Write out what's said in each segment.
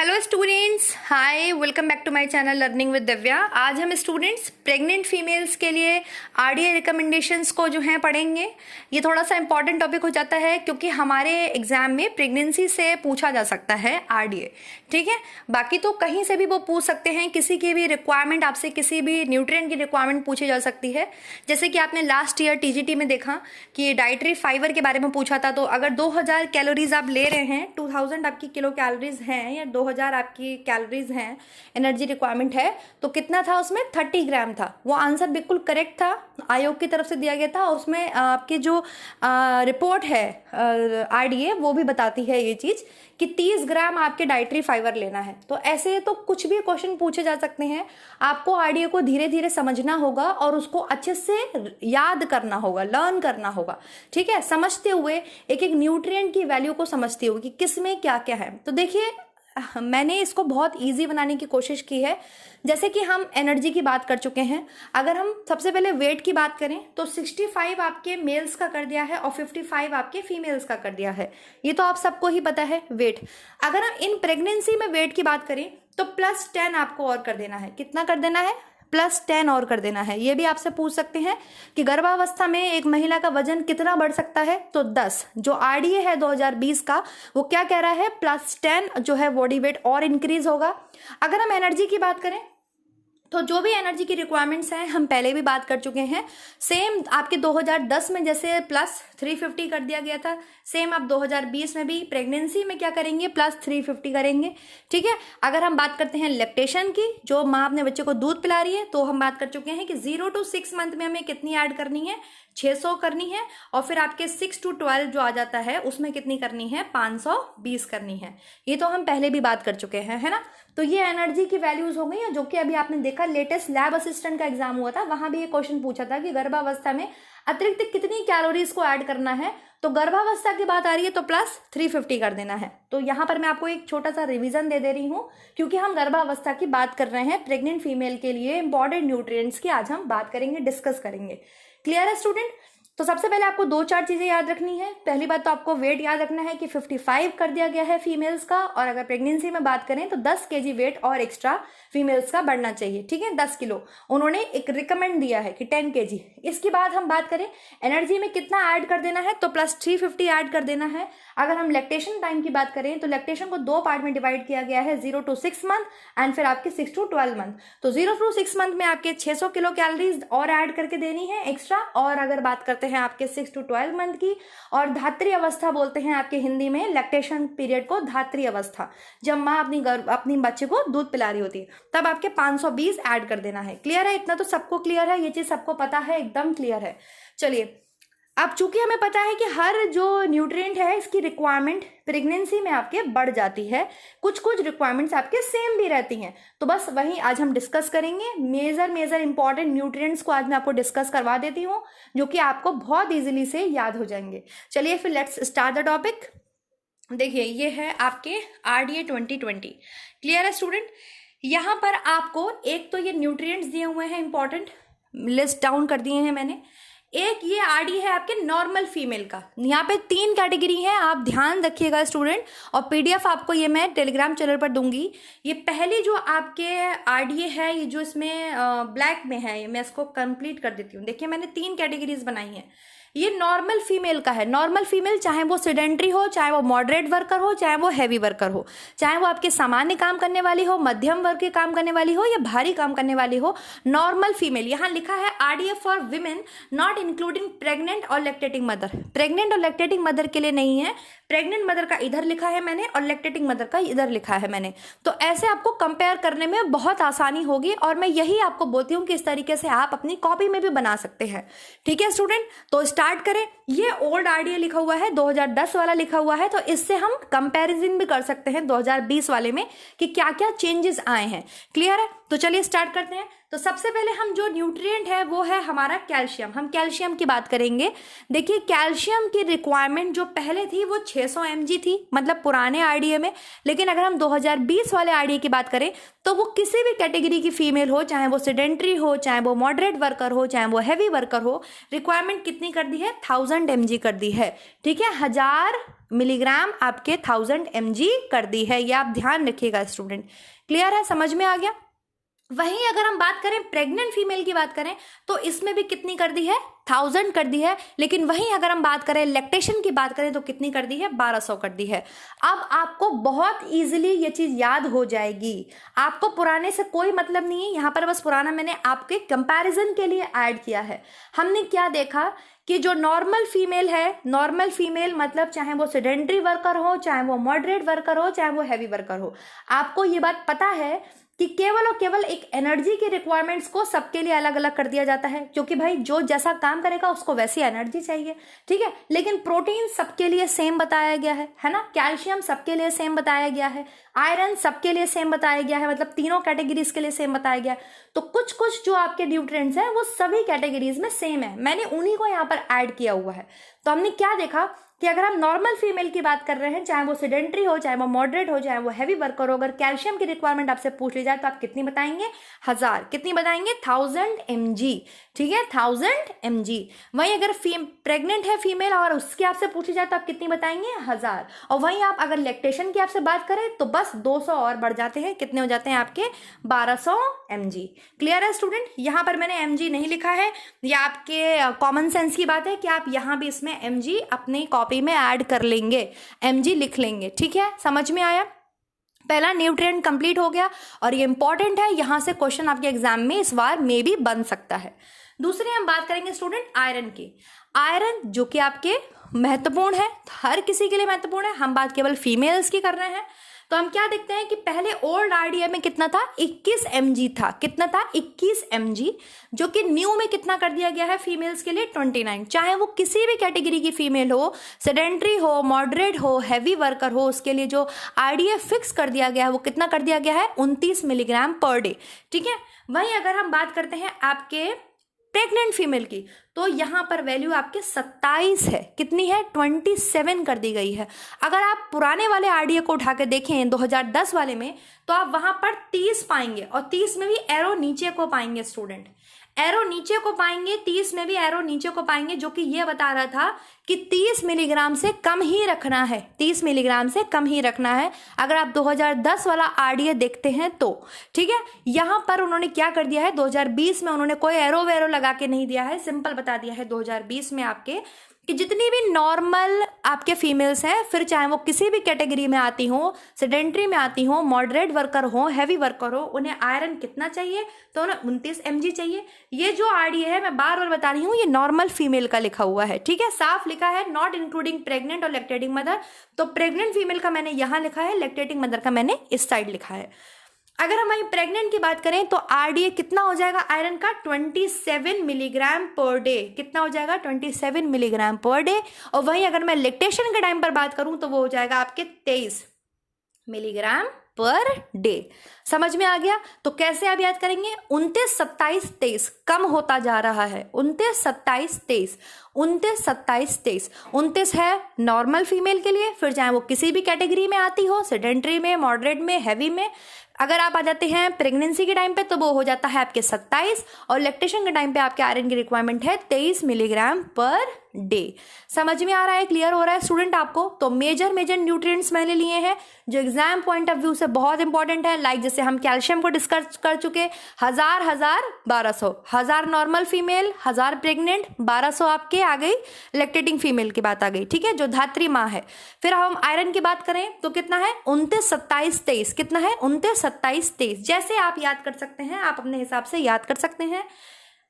Hello students, hi, welcome back to my channel learning with Divya. आज हम students pregnant females के लिए RDA recommendations को जो है पढ़ेंगे। ये थोड़ा सा इंपॉर्टेंट टॉपिक हो जाता है क्योंकि हमारे एग्जाम में प्रेगनेंसी से पूछा जा सकता है आरडीए, ठीक है। बाकी तो कहीं से भी वो पूछ सकते हैं, किसी की भी रिक्वायरमेंट, आपसे किसी भी न्यूट्रिएंट की रिक्वायरमेंट पूछी जा सकती है। जैसे कि आपने लास्ट ईयर टीजीटी में देखा कि डाइटरी फाइबर के बारे में पूछा था, तो अगर 2000 कैलोरीज आप ले रहे हैं, 2000 आपकी किलो कैलोरीज हैं या 2000 आपकी कैलोरीज हैं, एनर्जी रिक्वायरमेंट है, तो कितना था उसमें? 30 ग्राम था। वो आंसर बिल्कुल करेक्ट था, आयोग की तरफ से दिया गया था। और उसमें आपकी जो रिपोर्ट है आरडीए, वो भी बताती है ये चीज कि 30 ग्राम आपके डाइटरी फाइबर लेना है। तो ऐसे तो कुछ भी क्वेश्चन पूछे जा सकते हैं। आपको आरडीए को धीरे धीरे समझना होगा और उसको अच्छे से याद करना होगा, लर्न करना होगा, ठीक है, समझते हुए, एक एक न्यूट्रिएंट की वैल्यू को समझते हुए कि किस में क्या क्या है। तो देखिए, मैंने इसको बहुत इजी बनाने की कोशिश की है। जैसे कि हम एनर्जी की बात कर चुके हैं, अगर हम सबसे पहले वेट की बात करें तो 65 आपके मेल्स का कर दिया है और 55 आपके फीमेल्स का कर दिया है। ये तो आप सबको ही पता है वेट। अगर हम इन प्रेगनेंसी में वेट की बात करें तो +10 आपको और कर देना है। कितना कर देना है? +10 और कर देना है। ये भी आपसे पूछ सकते हैं कि गर्भावस्था में एक महिला का वजन कितना बढ़ सकता है, तो 10। जो आरडीए है 2020 का, वो क्या कह रहा है? +10 जो है बॉडी वेट और इंक्रीज होगा। अगर हम एनर्जी की बात करें तो जो भी एनर्जी की रिक्वायरमेंट्स हैं, हम पहले भी बात कर चुके हैं। सेम आपके 2010 में जैसे +350 कर दिया गया था, सेम आप 2020 में भी प्रेगनेंसी में क्या करेंगे? +350 करेंगे, ठीक है। अगर हम बात करते हैं लैक्टेशन की, जो माँ अपने बच्चे को दूध पिला रही है, तो हम बात कर चुके हैं कि 0 to 6 मंथ में हमें कितनी ऐड करनी है? 600 करनी है। और फिर आपके 6 to 12 जो आ जाता है, उसमें कितनी करनी है? 520 करनी है। ये तो हम पहले भी बात कर चुके हैं, है ना। तो ये एनर्जी की वैल्यूज हो गई, जो कि अभी आपने देखा लेटेस्ट लैब असिस्टेंट का एग्जाम हुआ था, वहां भी ये क्वेश्चन पूछा था कि गर्भावस्था में अतिरिक्त कितनी कैलोरीज को ऐड करना है। तो गर्भावस्था की बात आ रही है तो +350 कर देना है। तो यहाँ पर मैं आपको एक छोटा सा रिवीजन दे रही हूँ, क्योंकि हम गर्भावस्था की बात कर रहे हैं। प्रेग्नेंट फीमेल के लिए इंपॉर्टेंट न्यूट्रिएंट्स की आज हम बात करेंगे, डिस्कस करेंगे। क्लियर है स्टूडेंट? तो सबसे पहले आपको 2-4 चीजें याद रखनी है। पहली बात तो आपको वेट याद रखना है कि 55 कर दिया गया है फीमेल्स का, और अगर प्रेगनेंसी में बात करें तो 10 kg वेट और एक्स्ट्रा फीमेल्स का बढ़ना चाहिए, ठीक है, 10 किलो। उन्होंने एक रिकमेंड दिया है कि 10 kg। इसके बाद हम बात करें एनर्जी में कितना ऐड कर देना है, तो +350 ऐड कर देना है। अगर हम लैक्टेशन टाइम की बात करें तो लैक्टेशन को 2 पार्ट में डिवाइड किया गया है, 0 to 6 मंथ एंड फिर आपके 6 to 12 मंथ। तो 0 to 6 मंथ में आपके 600 किलो कैलोरीज और ऐड करके देनी है एक्स्ट्रा। और अगर बात करते हैं आपके 6 to 12 मंथ की, और धात्री अवस्था बोलते हैं आपके हिंदी में लैक्टेशन पीरियड को, धात्री अवस्था, जब माँ अपनी बच्चे को दूध पिला रही होती है, तब आपके 520 ऐड कर देना है। क्लियर है? इतना तो सबको क्लियर है, ये चीज सबको पता है, एकदम क्लियर है। चलिए, अब चूंकि हमें पता है कि हर जो न्यूट्रिएंट है इसकी रिक्वायरमेंट प्रेगनेंसी में आपके बढ़ जाती है, कुछ कुछ रिक्वायरमेंट्स आपके सेम भी रहती हैं, तो बस वही आज हम डिस्कस करेंगे। मेजर इंपॉर्टेंट न्यूट्रिएंट्स को आज मैं आपको डिस्कस करवा देती हूँ, जो कि आपको बहुत इजीली से याद हो जाएंगे। चलिए फिर लेट्स स्टार्ट द टॉपिक। देखिए, ये है आपके आरडीए 2020। क्लियर है स्टूडेंट? यहाँ पर आपको एक तो ये न्यूट्रिएंट्स दिए हुए हैं, इंपॉर्टेंट लिस्ट डाउन कर दिए हैं मैंने। एक ये आरडी है आपके नॉर्मल फीमेल का। यहाँ पे 3 कैटेगरी है, आप ध्यान रखिएगा स्टूडेंट, और पीडीएफ आपको ये मैं टेलीग्राम चैनल पर दूंगी। ये पहली जो आपके आरडीए है, ये जो इसमें ब्लैक में है, ये मैं इसको कंप्लीट कर देती हूँ। देखिए, मैंने 3 कैटेगरीज बनाई हैं। ये नॉर्मल फीमेल का है। नॉर्मल फीमेल, चाहे वो सेडेंट्री हो, चाहे वो मॉडरेट वर्कर हो, चाहे वो हैवी वर्कर हो, चाहे वो आपके सामान्य काम करने वाली हो, मध्यम वर्ग के काम करने वाली हो, या भारी काम करने वाली हो, नॉर्मल फीमेल। यहाँ लिखा है RDA for women not including pregnant और लैक्टेटिंग मदर। प्रेग्नेंट और लैक्टेटिंग मदर के लिए नहीं है, प्रेग्नेंट मदर का इधर लिखा है मैंने और लैक्टेटिंग मदर का इधर लिखा है मैंने। तो ऐसे आपको कंपेयर करने में बहुत आसानी होगी, और मैं यही आपको बोलती हूँ कि इस तरीके से आप अपनी कॉपी में भी बना सकते हैं। ठीक है स्टूडेंट? तो स्टार्ट करें। ये ओल्ड आरडीए लिखा हुआ है, 2010 वाला लिखा हुआ है, तो इससे हम कंपैरिजन भी कर सकते हैं 2020 वाले में कि क्या क्या चेंजेस आए हैं। क्लियर है? तो चलिए स्टार्ट करते हैं। तो सबसे पहले हम जो न्यूट्रिएंट है वो है हमारा कैल्शियम। हम कैल्शियम की बात करेंगे। देखिए, कैल्शियम की रिक्वायरमेंट जो पहले थी वो 600 mg थी, मतलब पुराने आरडीए में। लेकिन अगर हम 2020 वाले आरडीए की बात करें तो वो किसी भी कैटेगरी की फीमेल हो, चाहे वो सेडेंट्री हो, चाहे वो मॉडरेट वर्कर हो, चाहे वो हैवी वर्कर हो, रिक्वायरमेंट कितनी कर दी है? 1000 mg कर दी है। ठीक है, 1000 मिलीग्राम आपके 1000 mg कर दी है। ये आप ध्यान रखिएगा स्टूडेंट। क्लियर है, समझ में आ गया। वहीं अगर हम बात करें प्रेग्नेंट फीमेल की बात करें तो इसमें भी कितनी कर दी है, 1000 कर दी है। लेकिन वहीं अगर हम बात करें लैक्टेशन की बात करें तो कितनी कर दी है, 1200 कर दी है। अब आपको बहुत इजीली ये चीज याद हो जाएगी, आपको पुराने से कोई मतलब नहीं है। यहाँ पर बस पुराना मैंने आपके कंपैरिजन के लिए ऐड किया है। हमने क्या देखा कि जो नॉर्मल फीमेल है, नॉर्मल फीमेल मतलब चाहे वो सेडेंटरी वर्कर हो, चाहे वो मॉडरेट वर्कर हो, चाहे वो हैवी वर्कर हो, आपको ये बात पता है कि केवल और केवल एक एनर्जी की रिक्वायरमेंट्स को सबके लिए अलग अलग कर दिया जाता है, क्योंकि भाई जो जैसा काम करेगा उसको वैसी एनर्जी चाहिए, ठीक है। लेकिन प्रोटीन सबके लिए सेम बताया गया है ना, कैल्शियम सबके लिए सेम बताया गया है, आयरन सबके लिए सेम बताया गया है, मतलब तीनों कैटेगरीज के लिए सेम बताया गया है। तो कुछ कुछ जो आपके न्यूट्रिएंट्स हैं वो सभी कैटेगरीज में सेम है, मैंने उन्हीं को यहाँ पर ऐड किया हुआ है। तो हमने क्या देखा कि अगर हम नॉर्मल फीमेल की बात कर रहे हैं, चाहे वो सेडेंटरी हो, चाहे वो मॉडरेट हो, चाहे वो हैवी वर्कर हो, अगर कैल्शियम की रिक्वायरमेंट आपसे पूछ ली जाए तो आप कितनी बताएंगे, 1000। कितनी बताएंगे, 1000 mg, ठीक है, 1000 mg। वहीं अगर प्रेग्नेंट है फीमेल और उसकी आपसे पूछी जाए तो आप कितनी बताएंगे, 1000। और वहीं आप अगर लैक्टेशन की आपसे बात करें तो बस 200 और बढ़ जाते हैं, कितने हो जाते हैं आपके, 1200 mg। क्लियर है स्टूडेंट। यहाँ पर मैंने mg नहीं लिखा है, ये आपके कॉमन सेंस की बात है कि आप यहाँ भी इसमें mg अपनी कॉपी में ऐड कर लेंगे, mg लिख लेंगे, ठीक है, समझ में आया। पहला न्यूट्रिएंट कंप्लीट हो गया और ये इंपॉर्टेंट है, यहां से क्वेश्चन आपके एग्जाम में इस बार में भी बन सकता है। दूसरी हम बात करेंगे स्टूडेंट आयरन की। आयरन जो कि आपके महत्वपूर्ण है, हर किसी के लिए महत्वपूर्ण है, हम बात केवल फीमेल्स की कर रहे हैं। तो हम क्या देखते हैं कि पहले ओल्ड आरडीए में कितना था, 21 mg था। कितना था, 21 mg, जो कि न्यू में कितना कर दिया गया है फीमेल्स के लिए, 29। चाहे वो किसी भी कैटेगरी की फीमेल हो, सेडेंटरी हो, मॉडरेट हो, हैवी वर्कर हो, उसके लिए जो आरडीए फिक्स कर दिया गया है वो कितना कर दिया गया है, 29 मिलीग्राम पर डे, ठीक है। वहीं अगर हम बात करते हैं आपके प्रेग्नेंट फीमेल की तो यहां पर वैल्यू आपके 27 है। कितनी है, 27 कर दी गई है। अगर आप पुराने वाले आरडीए को उठा के देखें 2010 वाले में तो आप वहां पर 30 पाएंगे और 30 में भी एरो नीचे को पाएंगे स्टूडेंट, एरो नीचे को पाएंगे, 30 में भी एरो नीचे को पाएंगे, जो कि ये बता रहा था कि 30 मिलीग्राम से कम ही रखना है, 30 मिलीग्राम से कम ही रखना है अगर आप 2010 वाला आरडीए देखते हैं तो, ठीक है। यहां पर उन्होंने क्या कर दिया है, 2020 में उन्होंने कोई एरो वेरो लगा के नहीं दिया है, सिंपल बता दिया है 2020 में आपके कि जितनी भी नॉर्मल आपके फीमेल्स हैं, फिर चाहे वो किसी भी कैटेगरी में आती हो, सेडेंटरी में आती हो, मॉडरेट वर्कर हो, हैवी वर्कर हो, उन्हें आयरन कितना चाहिए, तो उन्हें 29 mg चाहिए। ये जो आरडीए है मैं बार बार बता रही हूँ, ये नॉर्मल फीमेल का लिखा हुआ है, ठीक है, साफ लिखा है, नॉट इंक्लूडिंग प्रेग्नेंट और लैक्टेटिंग मदर। तो प्रेग्नेंट फीमेल का मैंने यहाँ लिखा है, लैक्टेटिंग मदर का मैंने इस साइड लिखा है। अगर हम वहीं प्रेग्नेंट की बात करें तो आरडीए कितना हो जाएगा आयरन का, 27 मिलीग्राम पर डे। कितना हो जाएगा, 27 मिलीग्राम पर डे। और वहीं अगर मैं लैक्टेशन के टाइम पर बात करूं तो वो हो जाएगा आपके 23 मिलीग्राम पर डे। समझ में आ गया। तो कैसे आप याद करेंगे, 29 27 23 कम होता जा रहा है, 29 27 23, 29 27 23। 29 है नॉर्मल फीमेल के लिए, फिर चाहे वो किसी भी कैटेगरी में आती हो, सेडेंटरी में, मॉडरेट में, हैवी में। अगर आप आ जाते हैं प्रेगनेंसी के टाइम पे तो वो हो जाता है आपके 27, और लैक्टेशन के टाइम पे आपके आयरन की रिक्वायरमेंट है 23 मिलीग्राम पर डे। समझ में आ रहा है, क्लियर हो रहा है स्टूडेंट आपको। तो मेजर न्यूट्रिएंट्स मैंने लिए हैं जो एग्जाम पॉइंट ऑफ व्यू से बहुत इंपॉर्टेंट है। लाइक जैसे हम कैल्शियम को डिस्कस कर चुके, 1000 1000 1200, 1000 नॉर्मल फीमेल, 1000 प्रेग्नेंट, 1200 आपके आ गई लैक्टेटिंग फीमेल की बात आ गई, ठीक है, जो धात्री माँ है। फिर हम आयरन की बात करें तो कितना है, 29 27 23। कितना है, 29 27 23। जैसे आप याद कर सकते हैं, आप अपने हिसाब से याद कर सकते हैं।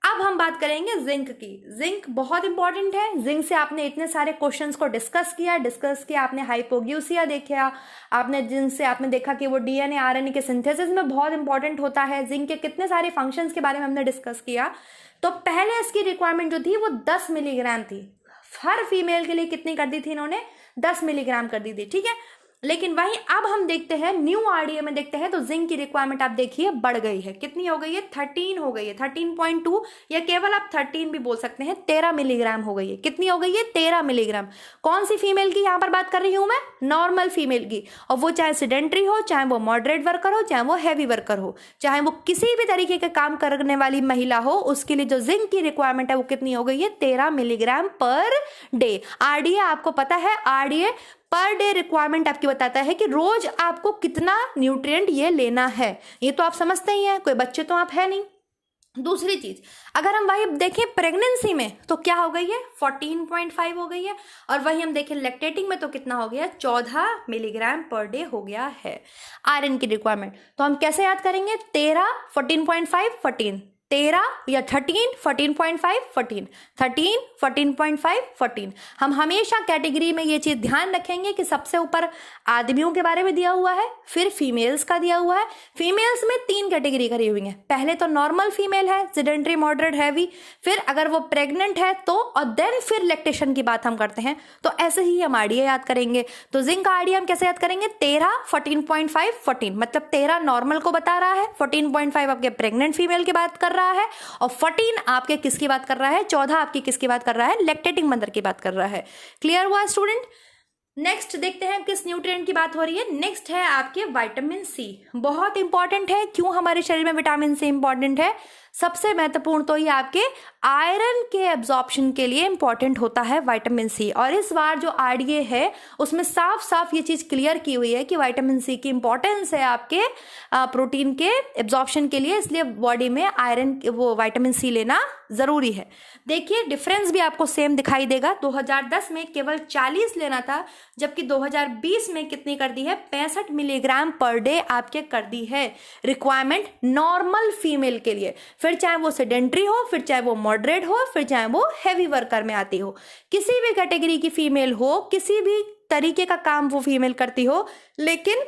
अब हम बात करेंगे जिंक की। जिंक बहुत इंपॉर्टेंट है। जिंक से आपने इतने सारे क्वेश्चंस को डिस्कस किया, आपने हाइपोग्यूसिया देखा, आपने जिंक से आपने देखा कि वो डीएनए आरएनए के सिंथेसिस में बहुत इंपॉर्टेंट होता है। जिंक के कितने सारे फंक्शंस के बारे में हमने डिस्कस किया। तो पहले इसकी रिक्वायरमेंट जो थी वो 10 मिलीग्राम थी। हर फीमेल के लिए कितनी कर दी थी इन्होंने, 10 मिलीग्राम कर दी थी, ठीक है। लेकिन वहीं अब हम देखते हैं न्यू आरडीए में देखते हैं तो जिंक की रिक्वायरमेंट आप देखिए बढ़ गई है। कितनी हो गई है, 13 हो गई है, 13.2, या केवल आप 13 भी बोल सकते हैं, 13 मिलीग्राम हो गई है। कितनी हो गई है, 13 मिलीग्राम। कौन सी फीमेल की यहाँ पर बात कर रही हूं मैं, नॉर्मल फीमेल की। और वो चाहे सेडेंटरी हो, चाहे वो मॉडरेट वर्कर हो, चाहे वो हैवी वर्कर हो, चाहे वो किसी भी तरीके के काम करने वाली महिला हो, उसके लिए जो जिंक की रिक्वायरमेंट है वो कितनी हो गई है, 13 मिलीग्राम पर डे। आरडीए आपको पता है, आरडीए पर डे रिक्वायरमेंट आपकी बताता है कि रोज आपको कितना न्यूट्रिएंट ये लेना है। ये तो आप समझते ही हैं, कोई बच्चे तो आप है नहीं। दूसरी चीज, अगर हम वही देखें प्रेगनेंसी में तो क्या हो गई है, 14.5 हो गई है, और वही हम देखें लैक्टेटिंग में तो कितना हो गया, 14 मिलीग्राम पर डे हो गया है आयरन की रिक्वायरमेंट। तो हम कैसे याद करेंगे, 13 14.5 14, 13 या 13 14.5 14, 13 14.5 14। हम हमेशा कैटेगरी में ये चीज ध्यान रखेंगे कि सबसे ऊपर आदमियों के बारे में दिया हुआ है, फिर फीमेल्स का दिया हुआ है। फीमेल्स में 3 कैटेगरी करी हुई है, पहले तो नॉर्मल फीमेल है, सेडेंटरी मॉडरेट हैवी, फिर अगर वो प्रेग्नेंट है तो, और देन फिर लैक्टेशन की बात हम करते हैं। तो ऐसे ही हम आरडीए याद करेंगे। तो जिंक आरडीए हम कैसे याद करेंगे, 13 14.5 14, मतलब 13 नॉर्मल को बता रहा है, 14.5 आपके प्रेग्नेंट फीमेल की बात कर रहा है, और 14 आपके किसकी बात कर रहा है, 14 आपकी किसकी बात कर रहा है, लैक्टेटिंग मदर की बात कर रहा है। क्लियर हुआ स्टूडेंट। नेक्स्ट देखते हैं किस न्यूट्रिएंट की बात हो रही है। नेक्स्ट है आपके विटामिन सी। बहुत इंपॉर्टेंट है। क्यों हमारे शरीर में विटामिन सी इंपॉर्टेंट है, सबसे महत्वपूर्ण तो ये आपके आयरन के एब्जॉर्प्शन के लिए इंपॉर्टेंट होता है विटामिन सी। और इस बार जो आरडीए है उसमें साफ साफ ये चीज क्लियर की हुई है कि विटामिन सी की इंपॉर्टेंस है आपके प्रोटीन के एब्जॉर्प्शन के लिए, इसलिए बॉडी में आयरन वो विटामिन सी लेना जरूरी है। देखिए डिफरेंस भी आपको सेम दिखाई देगा। 2010 में केवल 40 लेना था, जबकि 2020 में कितनी कर दी है, 65 मिलीग्राम पर डे आपके कर दी है रिक्वायरमेंट नॉर्मल फीमेल के लिए। फिर चाहे वो सेडेंट्री हो, फिर चाहे वो मॉडरेट हो, फिर चाहे वो हैवी वर्कर में आती हो, किसी भी कैटेगरी की फीमेल हो, किसी भी तरीके का काम वो फीमेल करती हो, लेकिन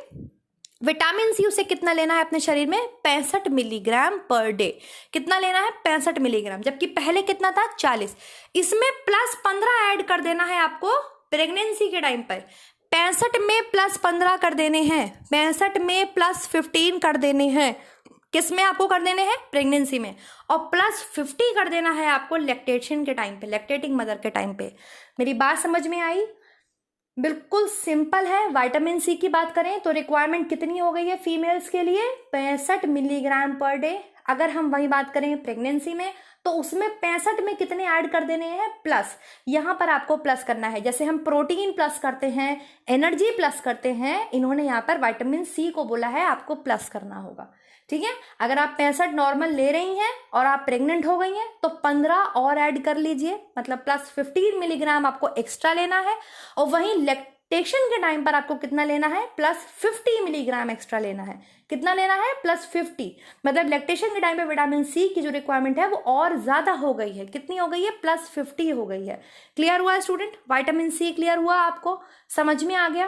विटामिन सी उसे कितना लेना है अपने शरीर में, 65 मिलीग्राम पर डे। कितना लेना है, 65 मिलीग्राम, जबकि पहले कितना था, 40। इसमें प्लस 15 ऐड कर देना है आपको प्रेगनेंसी के टाइम पर। 65 में प्लस 15 कर देने हैं, 65 में प्लस 15 कर देने हैं, किस में आपको कर देने हैं, प्रेगनेंसी में, और प्लस 50 कर देना है आपको लैक्टेशन के टाइम पे, लैक्टेटिंग मदर के टाइम पे। मेरी बात समझ में आई, बिल्कुल सिंपल है। विटामिन सी की बात करें तो रिक्वायरमेंट कितनी हो गई है फीमेल्स के लिए, 65 मिलीग्राम पर डे। अगर हम वही बात करें प्रेगनेंसी में तो उसमें 65 में कितने ऐड कर देने हैं, प्लस। यहां पर आपको प्लस करना है, जैसे हम प्रोटीन प्लस करते हैं, एनर्जी प्लस करते हैं, इन्होंने यहाँ पर विटामिन सी को बोला है आपको प्लस करना होगा। ठीक है, अगर आप 65 नॉर्मल ले रही हैं और आप प्रेग्नेंट हो गई हैं तो 15 और ऐड कर लीजिए, मतलब प्लस 15 मिलीग्राम आपको एक्स्ट्रा लेना है। और वहीं लैक्टेशन के टाइम पर आपको कितना लेना है, प्लस 50 मिलीग्राम एक्स्ट्रा लेना है। कितना लेना है, प्लस 50, मतलब लैक्टेशन के टाइम पे विटामिन सी की जो रिक्वायरमेंट है वो और ज्यादा हो गई है। कितनी हो गई है, प्लस 50 हो गई है। क्लियर हुआ स्टूडेंट, विटामिन सी क्लियर हुआ, आपको समझ में आ गया,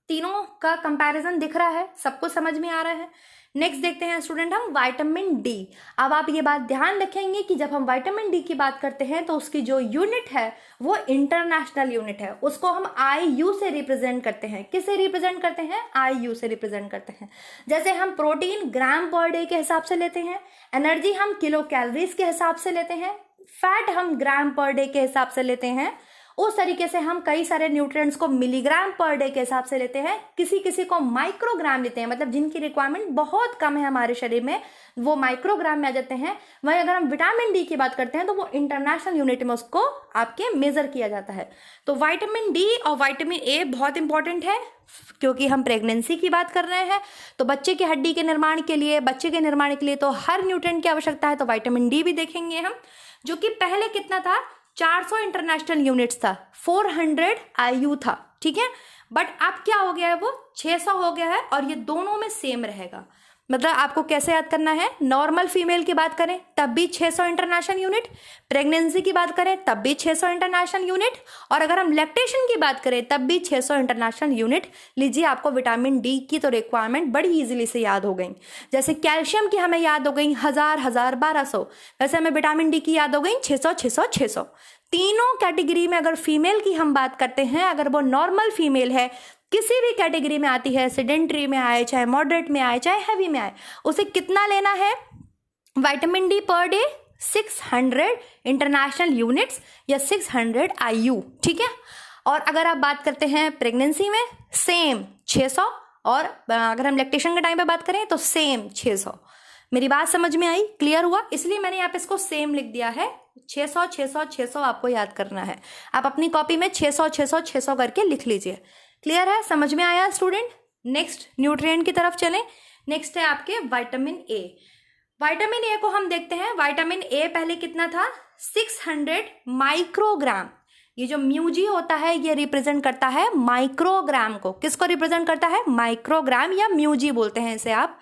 तीनों का कंपैरिजन दिख रहा है, सबको समझ में आ रहा है। नेक्स्ट देखते हैं स्टूडेंट हम विटामिन डी। अब आप ये बात ध्यान रखेंगे कि जब हम विटामिन डी की बात करते हैं तो उसकी जो यूनिट है वो इंटरनेशनल यूनिट है, उसको हम IU से रिप्रेजेंट करते हैं। किससे रिप्रेजेंट करते हैं, IU से रिप्रेजेंट करते हैं। जैसे हम प्रोटीन ग्राम पर डे के हिसाब से लेते हैं, एनर्जी हम किलो कैलोरीज के हिसाब से लेते हैं, फैट हम ग्राम पर डे के हिसाब से लेते हैं, उस तरीके से हम कई सारे न्यूट्रिएंट्स को मिलीग्राम पर डे के हिसाब से लेते हैं। किसी किसी को माइक्रोग्राम लेते हैं, मतलब जिनकी रिक्वायरमेंट बहुत कम है हमारे शरीर में वो माइक्रोग्राम में आ जाते हैं। वहीं अगर हम विटामिन डी की बात करते हैं तो वो इंटरनेशनल यूनिट में उसको आपके मेजर किया जाता है। तो विटामिन डी और विटामिन ए बहुत इंपॉर्टेंट है, क्योंकि हम प्रेगनेंसी की बात कर रहे हैं तो बच्चे की हड्डी के निर्माण के लिए, बच्चे के निर्माण के लिए तो हर न्यूट्रिएंट की आवश्यकता है। तो विटामिन डी भी देखेंगे हम, जो कि पहले कितना था, 400 इंटरनेशनल यूनिट्स था, 400 IU था। ठीक है, बट अब क्या हो गया है, वो 600 हो गया है, और ये दोनों में सेम रहेगा। मतलब आपको कैसे याद करना है, नॉर्मल फीमेल की बात करें तब भी 600 इंटरनेशनल यूनिट, प्रेगनेंसी की बात करें तब भी 600 इंटरनेशनल यूनिट, और अगर हम लैक्टेशन की बात करें तब भी 600 इंटरनेशनल यूनिट लीजिए। आपको विटामिन डी की तो रिक्वायरमेंट बड़ी इजीली से याद हो गई। जैसे कैल्शियम की हमें याद हो गई 1000 1200, वैसे हमें विटामिन डी की याद हो गई 600 600 600। तीनों कैटेगरी में अगर फीमेल की हम बात करते हैं, अगर वो नॉर्मल फीमेल है, किसी भी कैटेगरी में आती है, सेडेंट्री में आए, चाहे मॉडरेट में आए, चाहे हैवी में आए, उसे कितना लेना है vitamin D per day, 600 international units या 600 IU। ठीक है, और अगर आप बात करते हैं प्रेगनेंसी में सेम 600, और अगर हम लैक्टेशन के टाइम पे बात करें तो सेम 600। मेरी बात समझ में आई, क्लियर हुआ, इसलिए मैंने यहाँ पे इसको सेम लिख दिया है, 600 600 600 आपको याद करना है। आप अपनी कॉपी में 600 600 600 करके लिख लीजिए। क्लियर है, समझ में आया स्टूडेंट? नेक्स्ट न्यूट्रिएंट की तरफ चलें। नेक्स्ट है आपके विटामिन ए। विटामिन ए को हम देखते हैं। विटामिन ए पहले कितना था? 600 माइक्रोग्राम। ये जो म्यूजी होता है ये रिप्रेजेंट करता है माइक्रोग्राम को। किसको रिप्रेजेंट करता है? माइक्रोग्राम या म्यूजी बोलते हैं इसे आप।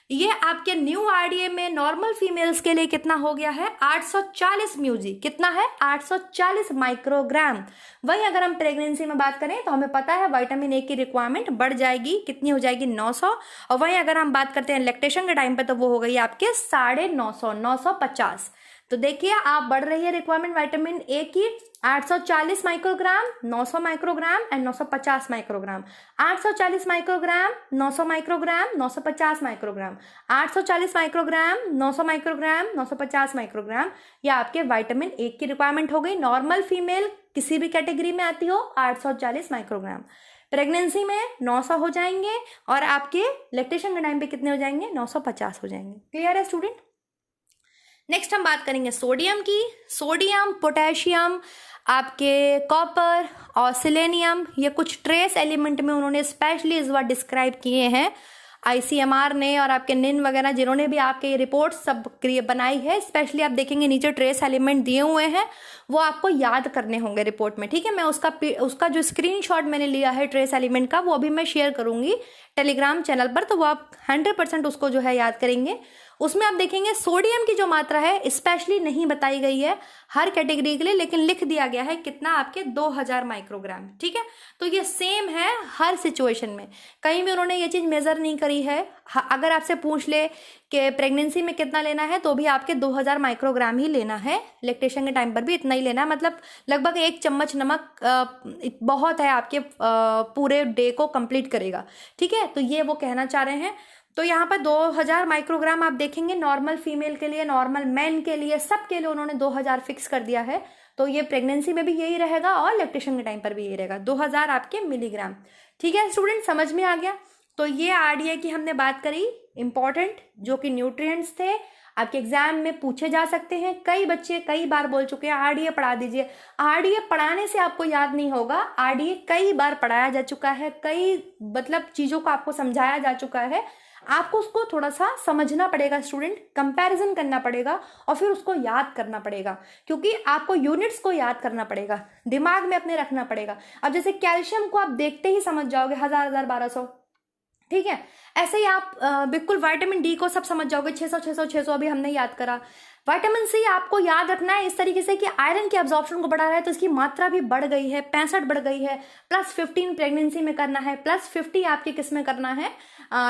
ये आपके न्यू आरडीए में नॉर्मल फीमेल्स के लिए कितना हो गया है? 840 म्यूजी। कितना है? 840 माइक्रोग्राम। वही अगर हम प्रेगनेंसी में बात करें तो हमें पता है विटामिन ए की रिक्वायरमेंट बढ़ जाएगी। कितनी हो जाएगी? 900। और वही अगर हम बात करते हैं लैक्टेशन के टाइम पे तो वो हो गई आपके 950 950। तो देखिए आप बढ़ रही है रिक्वायरमेंट विटामिन ए की 840 microgram, 900 microgram and 950 microgram. 840 microgram, 900 microgram, 950 microgram, 840 microgram, 900 microgram, 950 microgram. ये आपके विटामिन ए की रिक्वायरमेंट हो गई। नॉर्मल फीमेल किसी भी कैटेगरी में आती हो 840 माइक्रोग्राम। प्रेगनेंसी में 900 हो जाएंगे और आपके लैक्टेशन के टाइम पे कितने हो जाएंगे? 950 हो जाएंगे। क्लियर है स्टूडेंट? नेक्स्ट हम बात करेंगे सोडियम की। सोडियम, पोटेशियम, आपके कॉपर और सेलेनियम, ये कुछ ट्रेस एलिमेंट में उन्होंने स्पेशली इस बार डिस्क्राइब किए हैं आईसीएमआर ने और आपके निन वगैरह जिन्होंने भी आपके रिपोर्ट सब बनाई है। स्पेशली आप देखेंगे नीचे ट्रेस एलिमेंट दिए हुए हैं, वो आपको याद करने होंगे रिपोर्ट में। ठीक है, मैं उसका जो स्क्रीनशॉट मैंने लिया है ट्रेस एलिमेंट का वो अभी मैं शेयर करूंगी टेलीग्राम चैनल पर, तो वो आप 100% उसको जो है याद करेंगे। उसमें आप देखेंगे सोडियम की जो मात्रा है स्पेशली नहीं बताई गई है हर कैटेगरी के लिए, लेकिन लिख दिया गया है कितना? आपके 2000 माइक्रोग्राम। ठीक है, तो ये सेम है हर सिचुएशन में, कहीं भी उन्होंने ये चीज मेजर नहीं करी है। अगर आपसे पूछ ले कि प्रेगनेंसी में कितना लेना है तो भी आपके 2000 माइक्रोग्राम ही लेना है। लैक्टेशन के टाइम पर भी इतना ही लेना है, मतलब लगभग 1 चम्मच नमक बहुत है, आपके पूरे डे को कंप्लीट करेगा। ठीक है, तो ये वो कहना चाह रहे हैं। तो यहाँ पर 2000 माइक्रोग्राम आप देखेंगे नॉर्मल फीमेल के लिए, नॉर्मल मैन के लिए, सब के लिए उन्होंने 2000 फिक्स कर दिया है। तो ये प्रेगनेंसी में भी यही रहेगा और लैक्टेशन के टाइम पर भी यही रहेगा, 2000 आपके मिलीग्राम। ठीक है स्टूडेंट, समझ में आ गया? तो ये आरडीए की हमने बात करी इंपॉर्टेंट, जो कि न्यूट्रिएंट्स थे, आपके एग्जाम में पूछे जा सकते हैं। कई बच्चे कई बार बोल चुके हैं आरडीए पढ़ा दीजिए। आरडीए पढ़ाने से आपको याद नहीं होगा, आरडीए कई बार पढ़ाया जा चुका है, कई मतलब चीजों को आपको समझाया जा चुका है। आपको उसको थोड़ा सा समझना पड़ेगा स्टूडेंट, कंपैरिजन करना पड़ेगा और फिर उसको याद करना पड़ेगा, क्योंकि आपको यूनिट्स को याद करना पड़ेगा, दिमाग में अपने रखना पड़ेगा। अब जैसे कैल्शियम को आप देखते ही समझ जाओगे 1000 1200, ठीक है, ऐसे ही आप बिल्कुल विटामिन डी को सब समझ जाओगे 600 600 600 अभी हमने याद करा। विटामिन सी आपको याद रखना है इस तरीके से कि आयरन के एब्जॉर्प्शन को बढ़ा रहा है तो इसकी मात्रा भी बढ़ गई है, 65 बढ़ गई है, +15 प्रेगनेंसी में करना है, +50 आपके किस में करना है?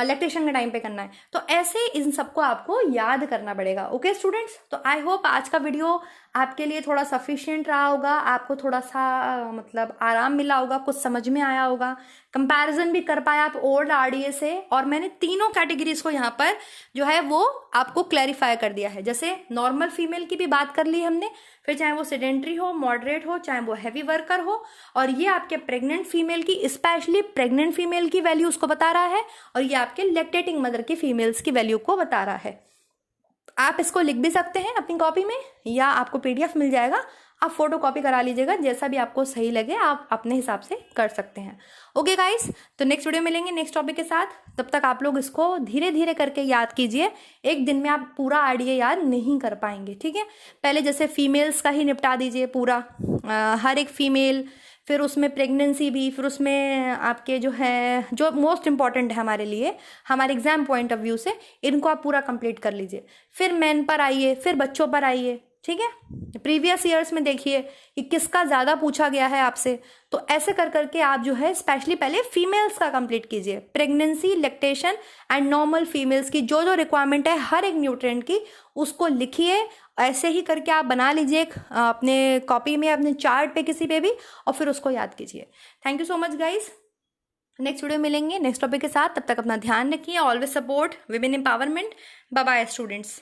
लैक्टेशन के टाइम पे करना है। तो ऐसे इन सबको आपको याद करना पड़ेगा। ओके स्टूडेंट्स, तो आई होप आज का वीडियो आपके लिए थोड़ा सफिशिएंट रहा होगा, आपको थोड़ा सा मतलब आराम मिला होगा, कुछ समझ में आया होगा, कंपैरिजन भी कर पाया आप ओल्ड आरडीए से, और मैंने तीनों कैटेगरीज को यहाँ पर जो है वो आपको क्लैरिफाई कर दिया है। जैसे नॉर्मल फीमेल की भी बात कर ली हमने, फिर चाहे वो सेडेंट्री हो, मॉडरेट हो, चाहे वो हैवी वर्कर हो, और ये आपके प्रेग्नेंट फीमेल की, स्पेशली प्रेग्नेंट फीमेल की वैल्यू उसको बता रहा है, और ये आपके लैक्टेटिंग मदर की फीमेल्स की वैल्यू को बता रहा है। आप इसको लिख भी सकते हैं अपनी कॉपी में, या आपको पीडीएफ मिल जाएगा, आप फोटो कॉपी करा लीजिएगा, जैसा भी आपको सही लगे आप अपने हिसाब से कर सकते हैं। ओके गाइस, तो नेक्स्ट वीडियो मिलेंगे नेक्स्ट टॉपिक के साथ। तब तक आप लोग इसको धीरे धीरे करके याद कीजिए, एक दिन में आप पूरा आरडीए याद नहीं कर पाएंगे। ठीक है, पहले जैसे फीमेल्स का ही निपटा दीजिए पूरा, हर एक फीमेल, फिर उसमें प्रेगनेंसी भी, फिर उसमें आपके जो है जो मोस्ट इंपॉर्टेंट है हमारे लिए, हमारे एग्जाम पॉइंट ऑफ व्यू से, इनको आप पूरा कंप्लीट कर लीजिए। फिर मेन पर आइए, फिर बच्चों पर आइए। ठीक है, प्रीवियस ईयर्स में देखिए कि किसका ज़्यादा पूछा गया है आपसे, तो ऐसे कर करके आप जो है स्पेशली पहले फीमेल्स का कंप्लीट कीजिए, pregnancy, lactation and normal females की जो जो रिक्वायरमेंट है हर एक न्यूट्रिएंट की, उसको लिखिए। ऐसे ही करके आप बना लीजिए अपने कॉपी में, अपने चार्ट पे, किसी पे भी, और फिर उसको याद कीजिए। Thank you so much guys, next video मिलेंगे नेक्स्ट टॉपिक के साथ। तब तक अपना ध्यान रखिए, always support women empowerment. Bye bye students.